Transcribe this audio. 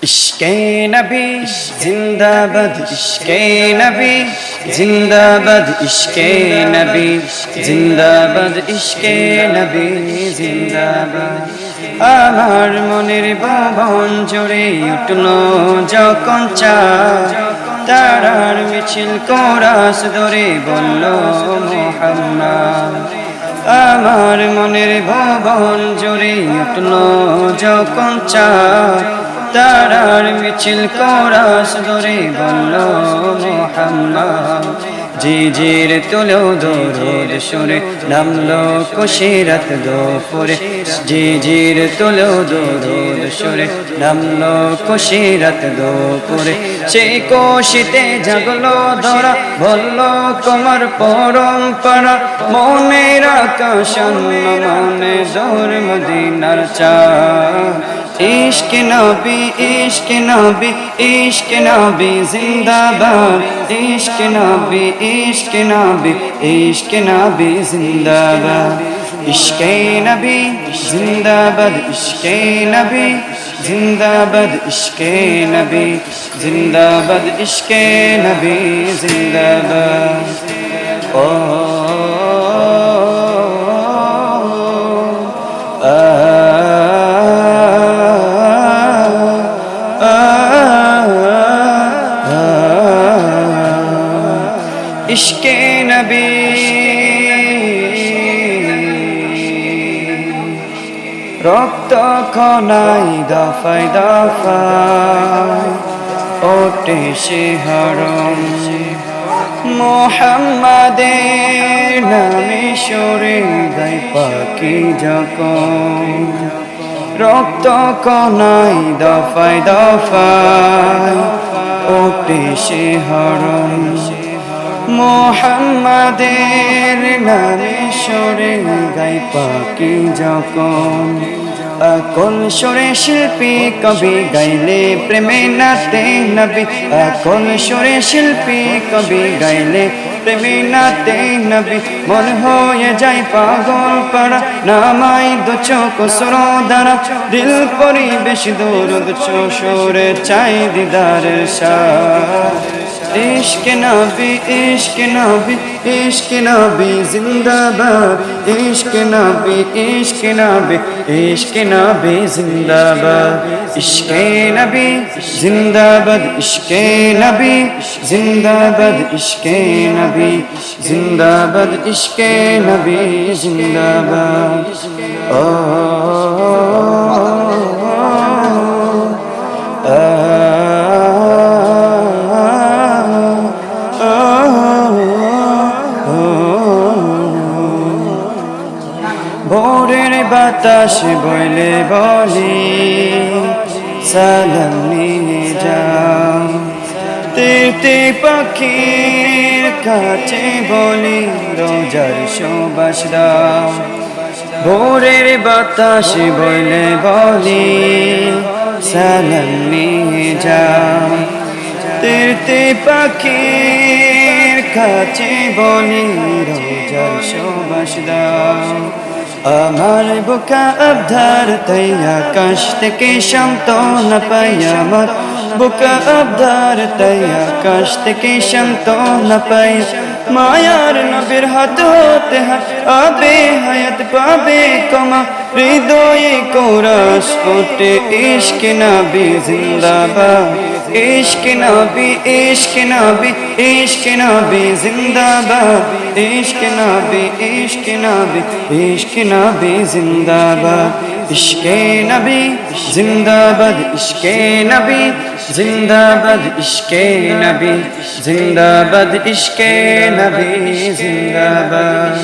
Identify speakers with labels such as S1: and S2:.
S1: इश्क़े नबी जिंदाबाद, इश्क़े नबी जिंदाबाद, इश्क़े नबी जिंदाबाद, इश्क़े नबी जिंदाबाद। আমার মনের ভবন জুড়ে উঠলো যখন চাঁদ, তারার মিছিল কোরাস ধরে বলল মুহাম্মদ। আমার মনের ভবন জুড়ে উঠলো যখন চাঁদ, তারার মিছিল কোরাস ধরে বলল মুহাম্মদ। জিজির তুলো দরুদ সুরে নামলো কুশিরাত দুপুরে, জিজির তুলো দরুদ সুরে নামলো কুশিরাত দুপুরে। সেই কোশিতে জাগলো ধরা বলল কমর পরম্পরা, মনের আকাশ মনে দূর মদিনার চাঁদ। इश्क नबी, इश्क नबी, इश्क नबी जिंदाबाद, इश्क नबी, इश्क नबी, इश्क नबी जिंदाबाद। इश्क नबी जिंदाबाद, इश्क नबी जिंदाबाद, इश्क नबी जिंदाबाद, इश्क नबी जिंदाबाद। ओ इश्क़े नबी रक्त खनाई दफाय दफाय ओठे शिहरণ, মুহাম্মাদের নামে সুরে গায় পাখি যখন। রক্ত কণাই দফায় দফায় ওঠে শিহরণ, মুহাম্মাদের নামে সুরে গায় পাখি যখন। আকল সুরে শিল্পী কবি গাইলে প্রেমে নাতে নবী, আকল সুরে শিল্পী কবি গাইলে প্রেমে নাতে নবী। মন হয়ে যায় পাগল পাড়া নামাই দু চোখ স্রোদারা, দিল পরিবেশ দরুদ সুরে চাই দিদারের সাথ। इश्क नबी, इश्क नबी, इश्क नबी जिंदाबाद, इश्क नबी, इश्क नबी, इश्क नबी जिंदाबाद। इश्क नबी जिंदाबाद, इश्क नबी जिंदाबाद, इश्क नबी जिंदाबाद, इश्क नबी जिंदाबाद। ओ ভোরের বাতাস বইলে বলি সালাম নিয়ে যাও, তিরতে পাখির কাছে বলি রোজার সুবাস দাও। ভোরের বাতাস বইলে বলি সালাম নিয়ে যাও, তিরতে পাখির কাছে বলি রোজার সুবাস দাও। আমার বুকা আবধার তাই আকাশ থেকে সান্ত্বনা পাই, আমার বুকা আবধার তাই আকাশ থেকে সান্ত্বনা পাই। মায়ার নবীর হাত হতে হাত আবে হায়াত পাবে কমা, হৃদয়ে কোরাস ওঠে ইশক নবী জিন্দাবাদ। इश्क नबी, इश्क नबी, इश्क नबी जिंदाबाद, इश्क नबी, इश्क नबी, इश्क नबी जिंदाबाद। इश्क नबी जिंदाबाद, इश्क नबी जिंदाबाद, इश्क नबी जिंदाबाद, इश्क नबी जिंदाबाद।